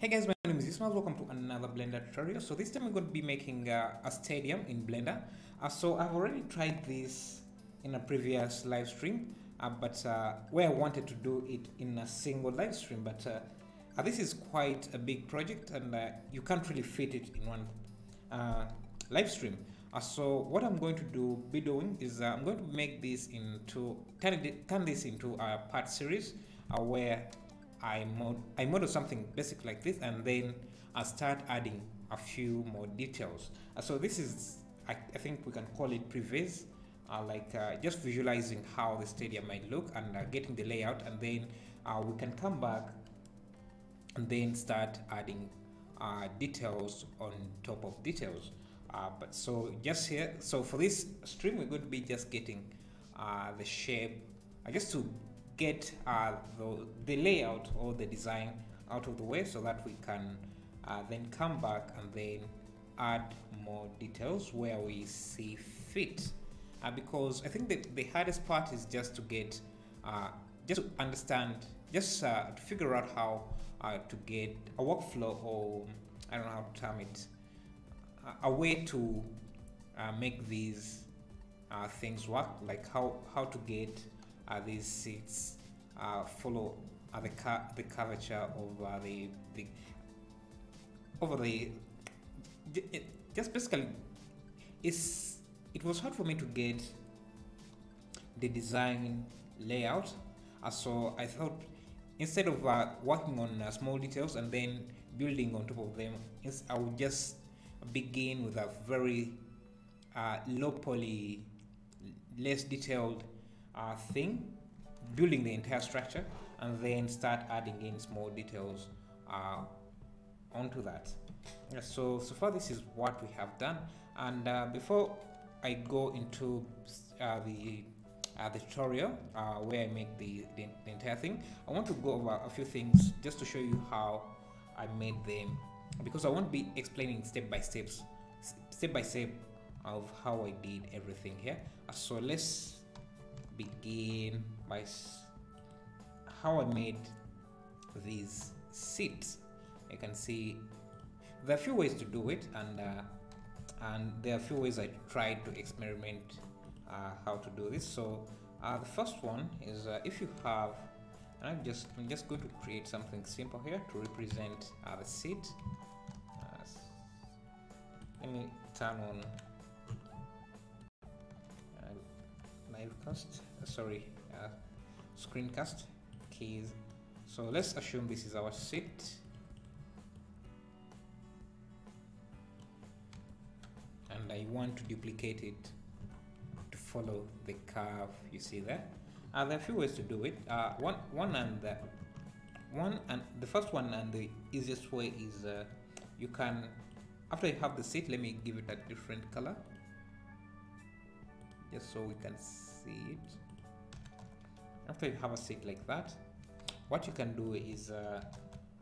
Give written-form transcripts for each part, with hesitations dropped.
Hey guys, my name is Ismail. Welcome to another Blender tutorial. So this time I'm going to be making a stadium in Blender. So I've already tried this in a previous live stream, but where I wanted to do it in a single live stream. But this is quite a big project, and you can't really fit it in one live stream. So what I'm going to be doing is I'm going to make this turn this into a part series where I model something basic like this, and then I start adding a few more details. So this is, I think we can call it previs, just visualizing how the stadium might look and getting the layout, and then we can come back and then start adding details on top of details. But so just here, so for this stream, we're going to be just getting the shape, just to get the layout or the design out of the way, so that we can then come back and then add more details where we see fit. Because I think that the hardest part is just to get, just to understand, just to figure out how to get a workflow, or I don't know how to term it, a way to make these things work, like how to get these seats follow the curvature of just basically it was hard for me to get the design layout, so I thought instead of working on small details and then building on top of them, I would just begin with a very low poly, less detailed thing, building the entire structure, and then start adding in small details onto that. So far this is what we have done, and before I go into the tutorial where I make the entire thing, I want to go over a few things just to show you how I made them, because I won't be explaining step by step of how I did everything here. So let's begin by how I made these seats. You can see there are a few ways to do it, and there are a few ways I tried to experiment how to do this. So the first one is if you have, and I'm just going to create something simple here to represent the seat. Let me turn on screencast keys. So let's assume this is our seat, and I want to duplicate it to follow the curve you see there. There are a few ways to do it. The first one and the easiest way is you can, after you have the seat, let me give it a different color just so we can see it. After you have a seat like that, what you can do is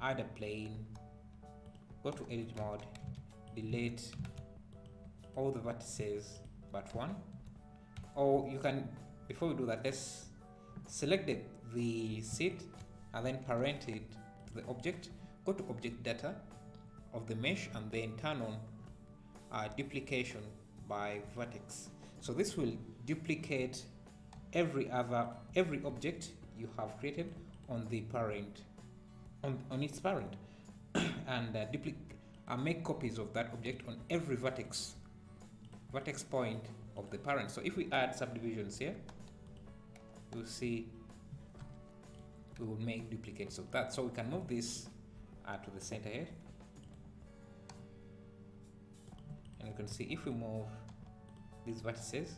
add a plane, go to edit mode, delete all the vertices but one, or you can, before we do that, let's select the seat and then parent it to the object. Go to object data of the mesh and then turn on duplication by Vertex. So this will duplicate every object you have created on the parent, on its parent, and make copies of that object on every vertex point of the parent. So if we add subdivisions here, you'll see we will make duplicates of that. So we can move this to the center here, and you can see if we move these vertices,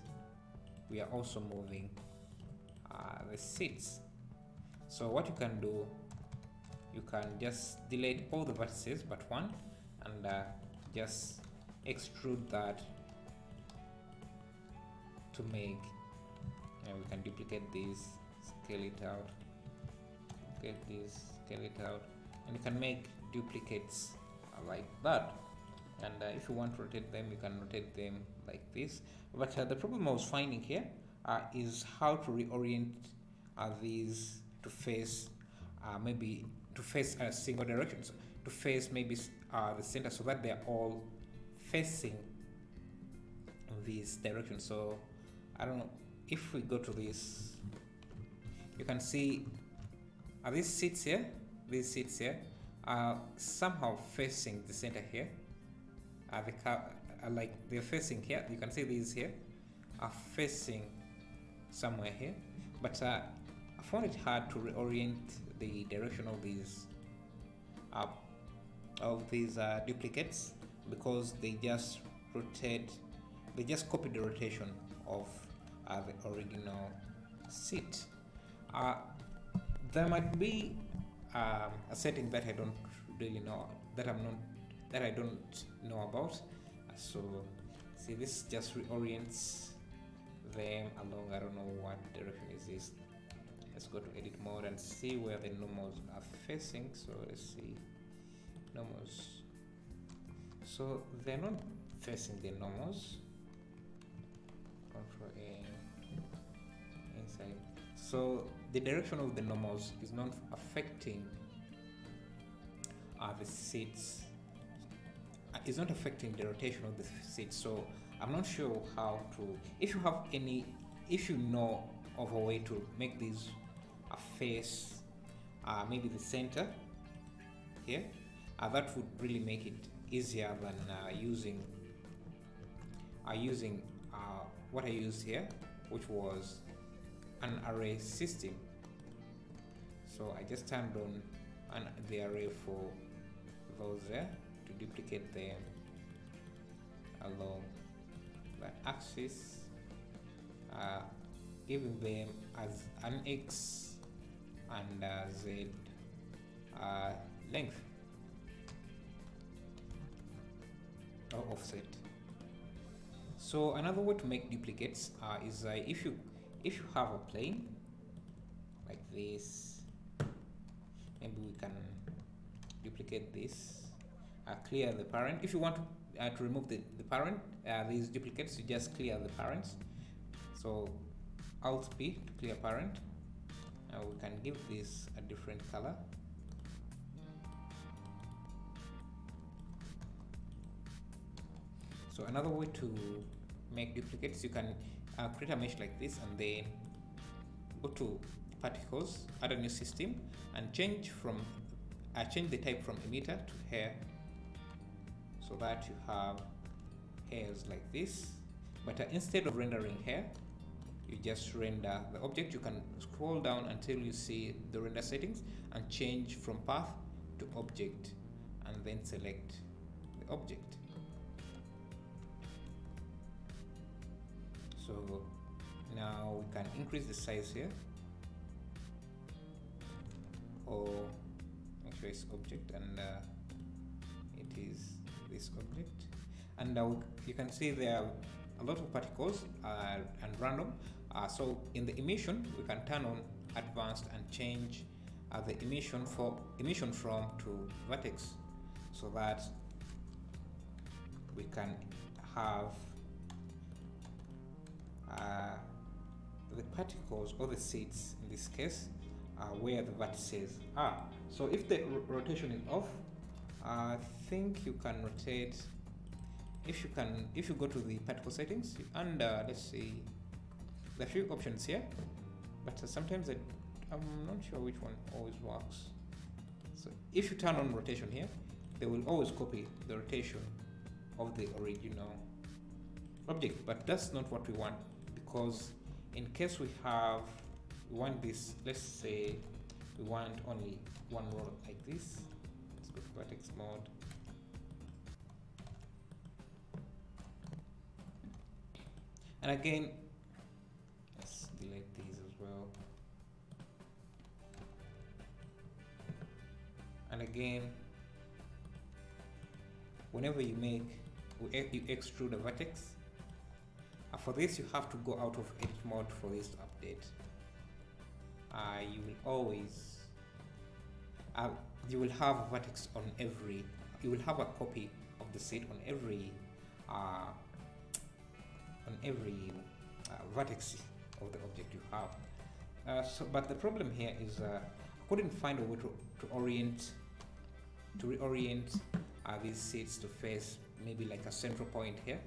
we are also moving the seats. So what you can do, you can just delete all the vertices but one, and just extrude that to make, we can duplicate this, scale it out, get this, scale it out, and you can make duplicates like that. And if you want to rotate them, you can rotate them like this. But the problem I was finding here is how to reorient these to face maybe to face a single direction. So to face maybe the center, so that they're all facing this direction. So I don't know, if we go to this, you can see these seats here are somehow facing the center here. Like they're facing here. You can see these here are facing somewhere here, but I found it hard to reorient the direction of these duplicates, because they just rotate, they just copy the rotation of the original seat. There might be a setting that I don't really know, that I don't know about. So see, this just reorients them along. I don't know what direction is this. Let's go to edit mode and see where the normals are facing. So let's see normals. So they're not facing the normals. Control A inside. So the direction of the normals is not affecting the seats. It's not affecting the rotation of the seats. So I'm not sure how to. If you know of a way to make these face maybe the center here, that would really make it easier than using what I used here, which was an array system. So I just turned on the array for those there to duplicate them along that axis, giving them as an X and Z length or offset. So another way to make duplicates is if you have a plane like this, maybe we can duplicate this, clear the parent. If you want to remove the parent, these duplicates, you just clear the parents. So Alt P to clear parent. We can give this a different color. So another way to make duplicates, you can create a mesh like this and then go to particles, add a new system, and change the type from emitter to hair, so that you have hairs like this. But instead of rendering hair, you just render the object. You can scroll down until you see the render settings and change from path to object, and then select the object. So now we can increase the size here, or make sure it's object, and it is this object. And you can see there are a lot of particles and random. So in the emission, we can turn on advanced and change the emission from to vertex, so that we can have the particles or the seeds in this case where the vertices are. So if the rotation is off, I think you can rotate. If you go to the particle settings and let's see, there are a few options here, but sometimes I'm not sure which one always works. So if you turn on rotation here, they will always copy the rotation of the original object, but that's not what we want, because in case we want this, let's say we want only one row like this. Let's go to vertex mode. And again, let's delete these as well. And again, whenever you extrude a vertex, for this you have to go out of edit mode for this to update. You will always you will have a vertex on every, you will have a copy of the set on every vertex of the object you have. But the problem here is I couldn't find a way to orient to reorient these seeds to face maybe like a central point here.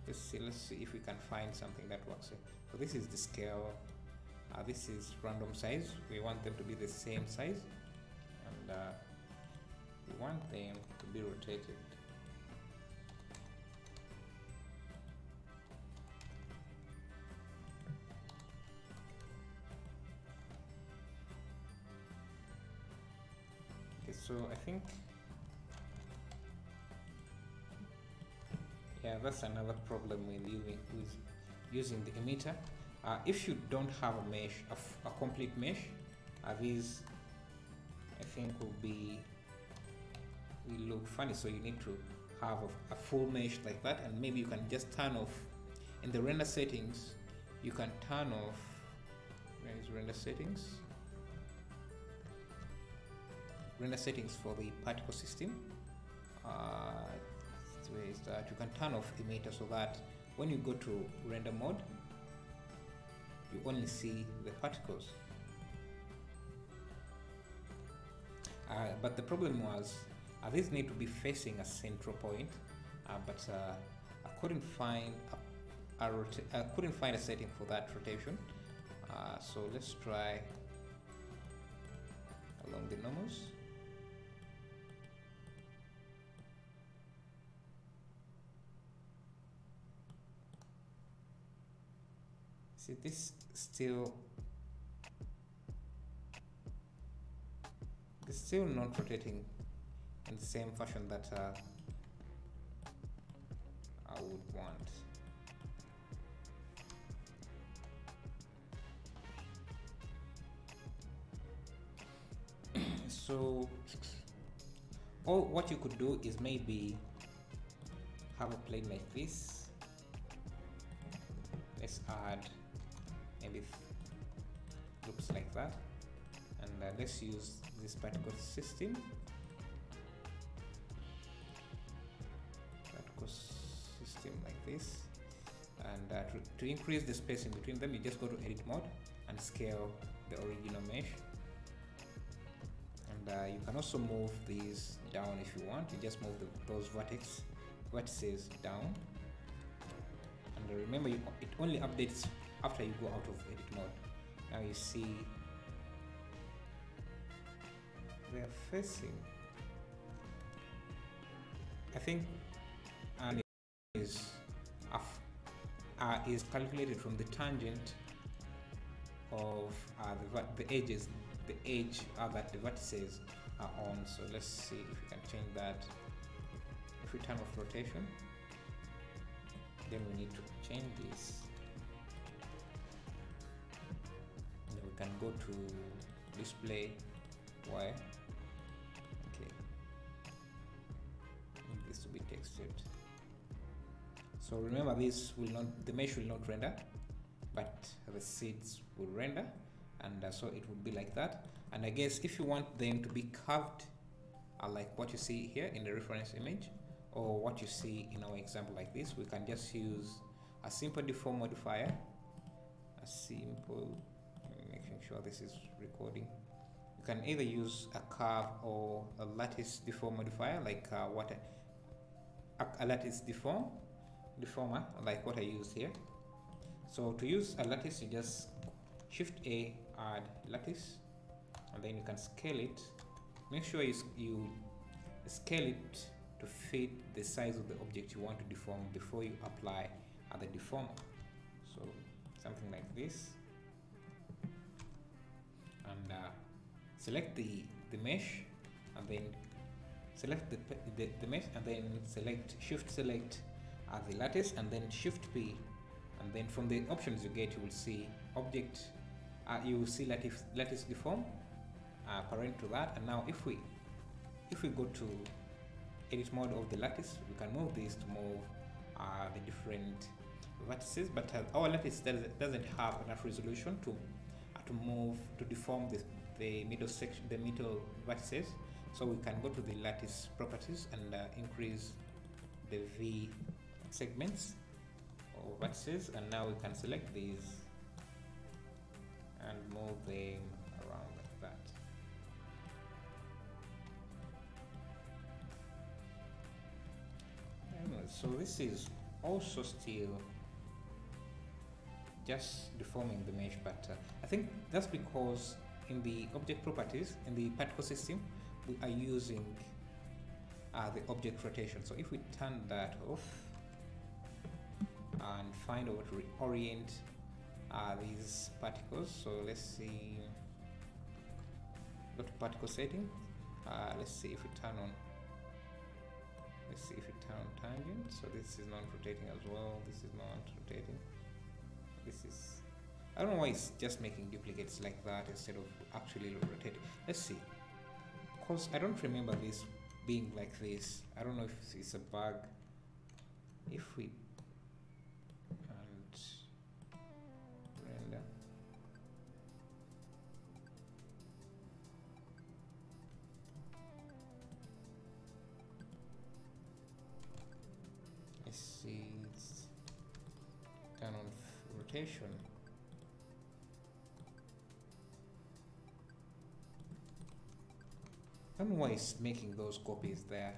Let's see if we can find something that works here. So this is the scale, this is random size. We want them to be the same size, and we want them to be rotated. Okay, so I think, yeah, that's another problem with using the emitter. If you don't have a mesh, a complete mesh, these I think will look funny. So you need to have a full mesh like that, and maybe you can just turn off in the render settings. You can turn off, where is render settings? Render settings for the particle system. Where is that? You can turn off emitter so that when you go to render mode, you only see the particles. But the problem was these need to be facing a central point, but I couldn't find a setting for that rotation. So let's try along the normals. See, this still not rotating in the same fashion that I would want. So what you could do is maybe have a plane like this. Let's add maybe looks like that, and let's use this particle system, like this, and to increase the spacing between them, you just go to edit mode and scale the original mesh. And you can also move these down if you want. You just move those vertices down, and remember, it only updates after you go out of edit mode. Now you see they are facing, I think, and is calculated from the tangent of the edges, the edge that the vertices are on. So let's see if we can change that. If we turn off rotation, then we need to change this. Then we can go to display wire. Okay, need this to be textured. So remember, this will not, the mesh will not render, but the seeds will render, and so it would be like that. And I guess if you want them to be curved, like what you see here in the reference image, or what you see in our example like this, we can just use a simple deform modifier, making sure this is recording. You can either use a curve or a lattice deform modifier, like a lattice deformer, like what I used here. So to use a lattice, you just Shift A, add lattice, and then you can scale it. Make sure you scale it to fit the size of the object you want to deform before you apply the deformer. So something like this, and select the mesh, and then select the mesh, and then Shift select the lattice, and then Shift P, and then from the options you get, you will see object, you will see lattice deform, parent to that. And now if we go to edit mode of the lattice, we can move this to move the different vertices, but our lattice doesn't have enough resolution to deform the middle section, the middle vertices. So we can go to the lattice properties and increase the V segments or vertices, and now we can select these and move them around like that. So this is also still just deforming the mesh, but I think that's because in the object properties in the particle system we are using the object rotation. So if we turn that off and find out to reorient these particles, so let's see, go to particle setting, let's see if we turn on, let's see if we turn on tangent. So this is not rotating as well, this is not rotating, this is, I don't know why it's just making duplicates like that instead of actually rotating. Let's see, because I don't remember this being like this. I don't know if it's a bug. If we and render, let's see, it's turn on rotation. I don't know why it's making those copies there.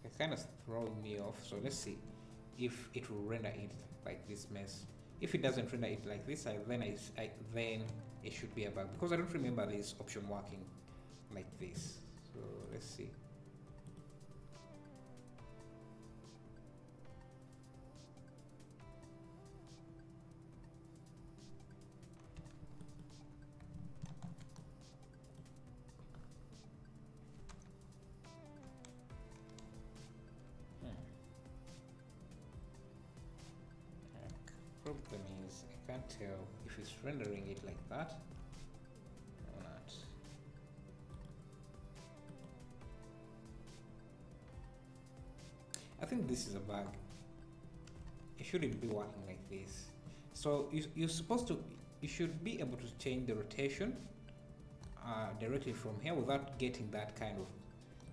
It's kind of throwing me off. So let's see if it will render it like this mess. If it doesn't render it like this, then it should be a bug, because I don't remember this option working like this. So let's see. Problem is I can't tell if it's rendering it like that or not. I think this is a bug. It shouldn't be working like this. So you're supposed to, you should be able to change the rotation directly from here without getting that kind of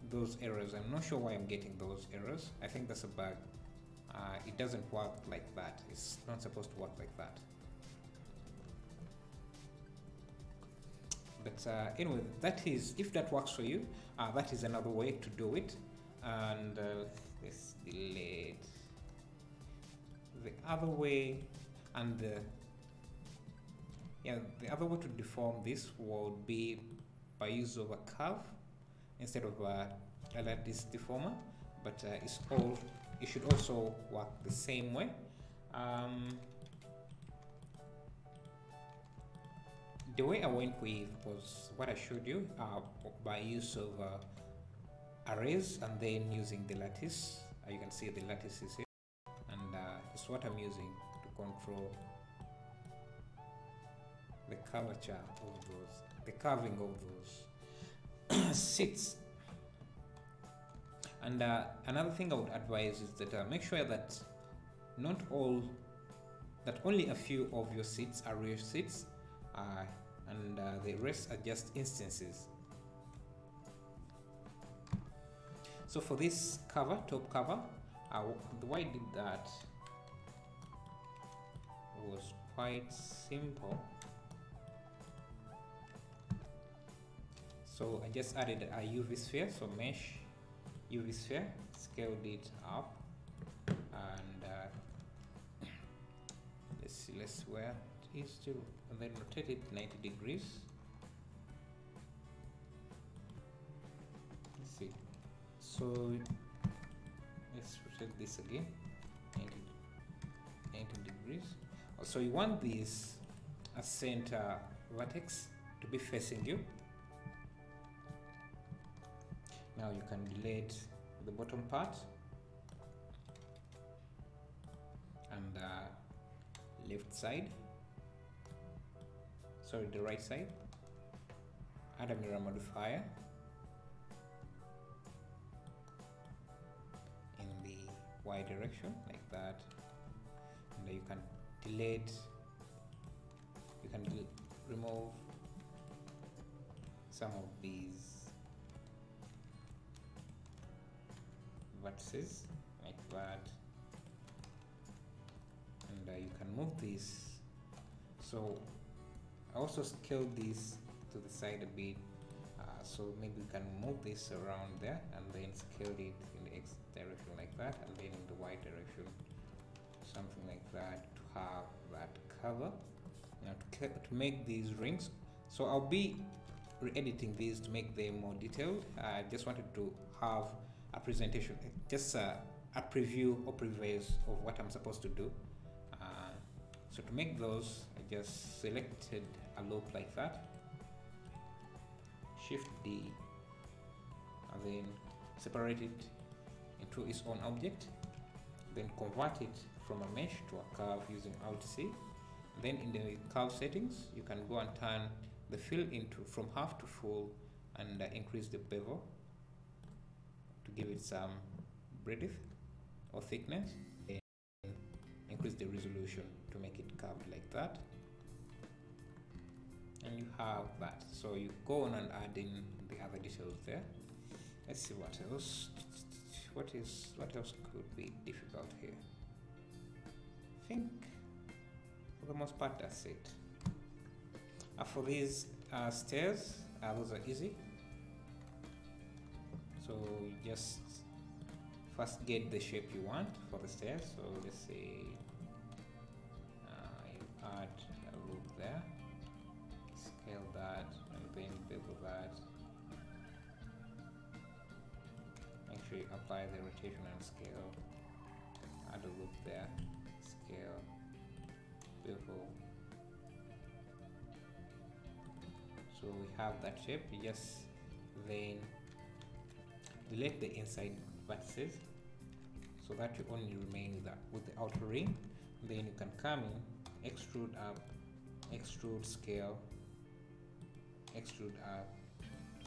those errors. I'm not sure why I'm getting those errors. I think that's a bug. It doesn't work like that. It's not supposed to work like that. But anyway, that is, if that works for you, that is another way to do it. And let's delete the other way. And yeah, the other way to deform this would be by use of a curve instead of a lattice deformer. But it should also work the same way. The way I went with was what I showed you by use of arrays and then using the lattice. You can see the lattice is here, and it's what I'm using to control the curvature of those, the carving of those seats. And another thing I would advise is that make sure that only a few of your seats are real seats, and the rest are just instances. So for this cover, top cover, the way I did that was quite simple. So I just added a UV sphere, so mesh UV sphere, scaled it up, and let's see, let's where it is to, and then rotate it 90 degrees. Let's see, so let's rotate this again 90 degrees. So you want this center vertex to be facing you. Now you can delete the bottom part and left side, sorry, the right side. Add a mirror modifier in the Y direction like that, and you can delete, you can remove some of these vertices like that, and you can move this. So I also scaled this to the side a bit, so maybe we can move this around there and then scale it direction like that, and then in the y direction something like that to have that cover. Now to make these rings, so I'll be re-editing these to make them more detailed. I just wanted to have a presentation, just a preview or preface of what I'm supposed to do. So to make those, I just selected a loop like that, Shift D, and then separate it into its own object, then convert it from a mesh to a curve using Alt C. Then in the curve settings, you can go and turn the fill into from half to full, and increase the bevel to give it some breadth or thickness, and increase the resolution to make it curved like that, and you have that. So you go on and add in the other details there. Let's see what else. What else could be difficult here? I think for the most part that's it. For these stairs, those are easy. So you just first get the shape you want for the stairs. So let's say you add a loop there, scale that, and then bevel that. Make sure you apply the rotation and scale. Add a loop there, scale, bevel. So we have that shape. You just then delete the inside vertices so that you only remain with the outer ring. Then you can come in, extrude up, extrude, scale, extrude up,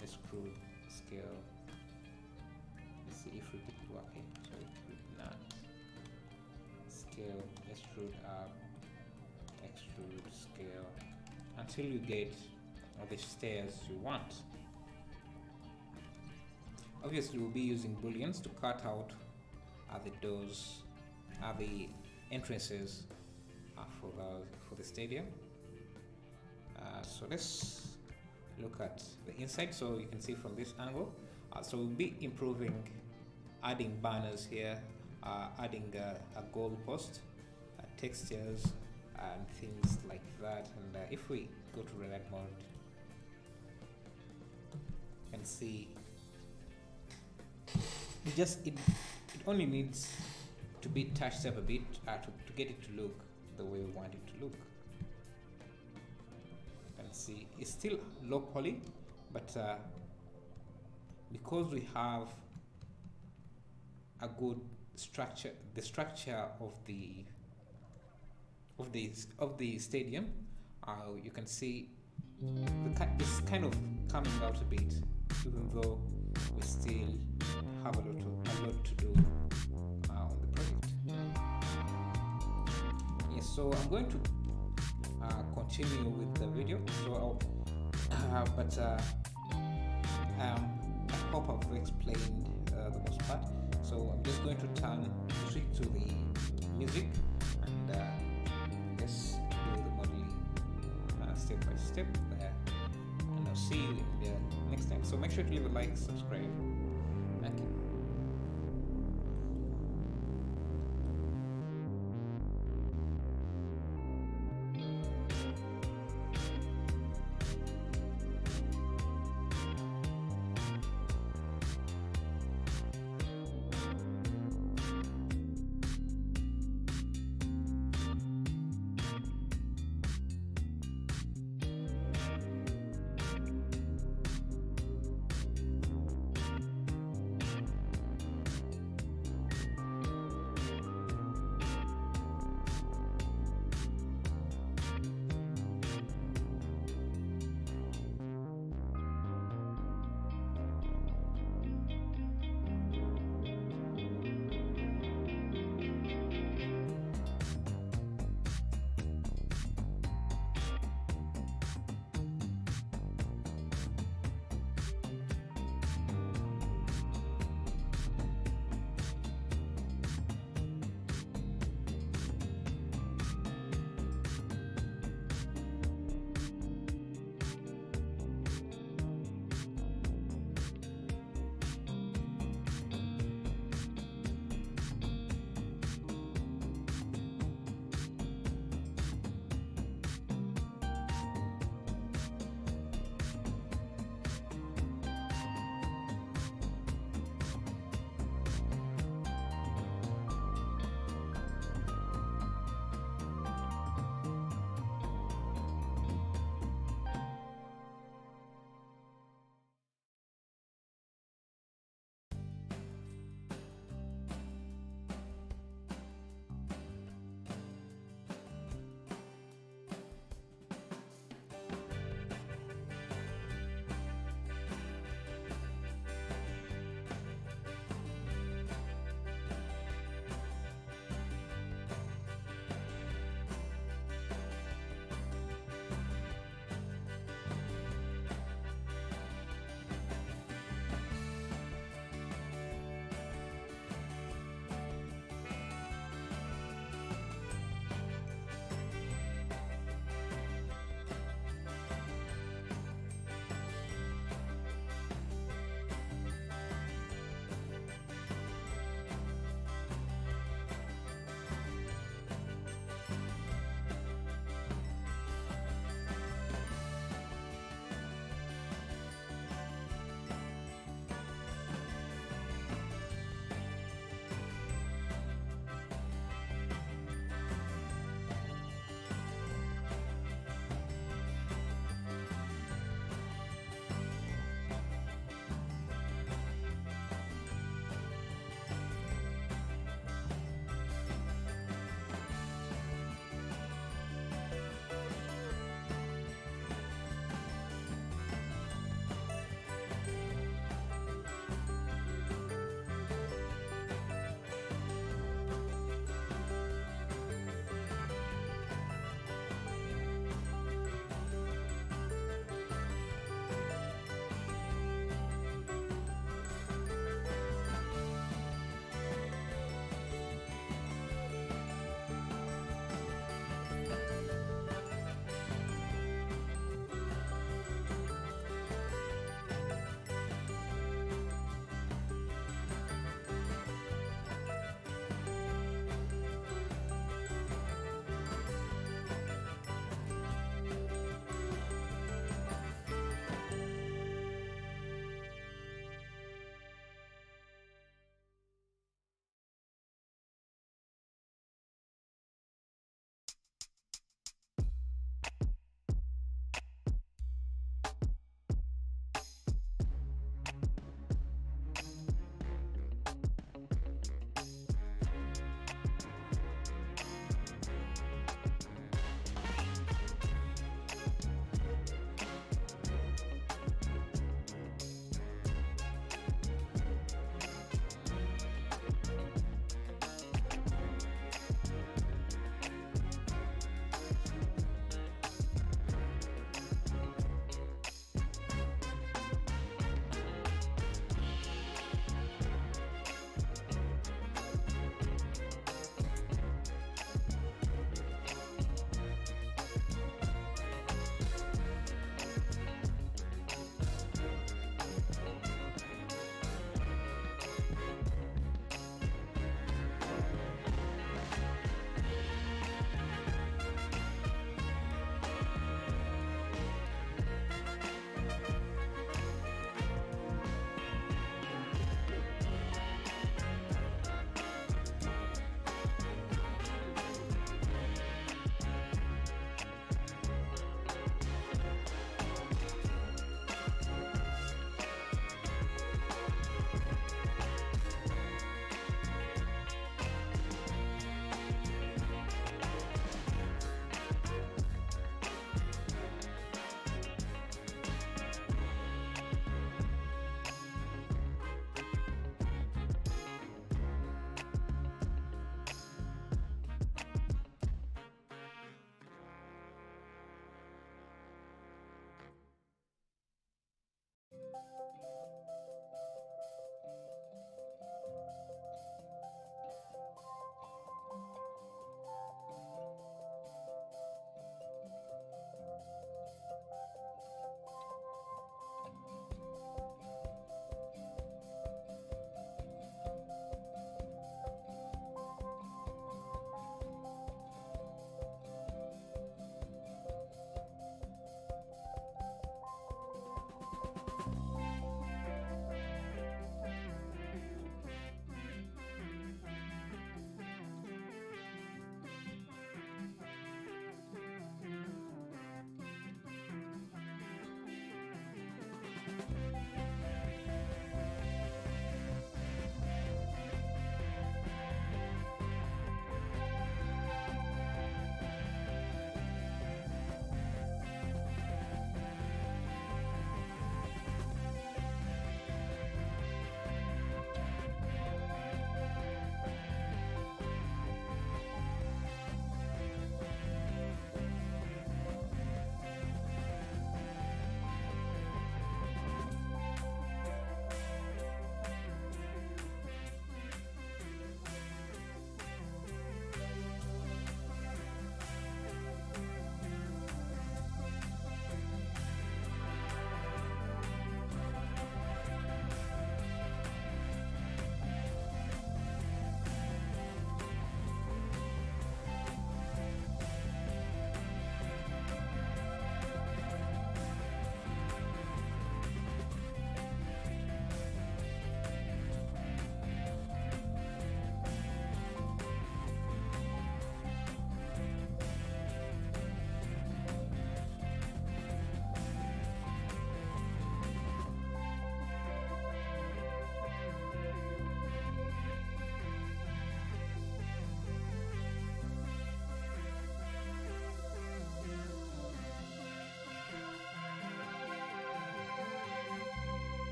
extrude, scale. Let's see if we keep working. So extrude not, scale, extrude up, extrude, scale, until you get the stairs you want. Obviously, we'll be using booleans to cut out the doors, the entrances for the stadium. So let's look at the inside. So you can see from this angle. So we'll be improving, adding banners here, adding a goal post, textures, and things like that. And if we go to Red mode, you can see it only needs to be touched up a bit to get it to look the way we want it to look. You can see it's still low poly, but because we have a good structure, the structure of the stadium, you can see it's kind of coming out a bit, even though we still have a lot to do on the project. Yes, so I'm going to continue with the video. So I hope I've explained the most part. So I'm just going to switch to the music and just do the modeling step by step there. And I'll see you in the next time. So make sure to leave a like, subscribe. Thank you.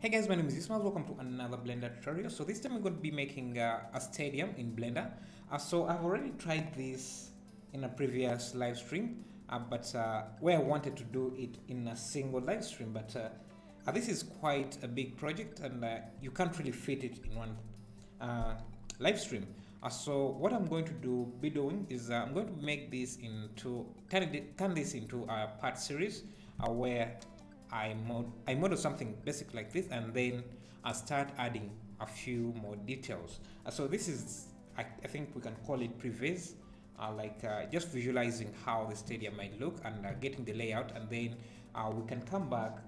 Hey guys, my name is Ismail. Welcome to another Blender tutorial. So this time I'm going to be making a stadium in Blender. So I've already tried this in a previous live stream, but where I wanted to do it in a single live stream. But this is quite a big project, and you can't really fit it in one live stream. So what I'm going to be doing is I'm going to make this turn this into a part series where I model something basic like this, and then I start adding a few more details. So this is, I think we can call it previs, just visualizing how the stadium might look and getting the layout, and then we can come back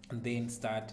and then start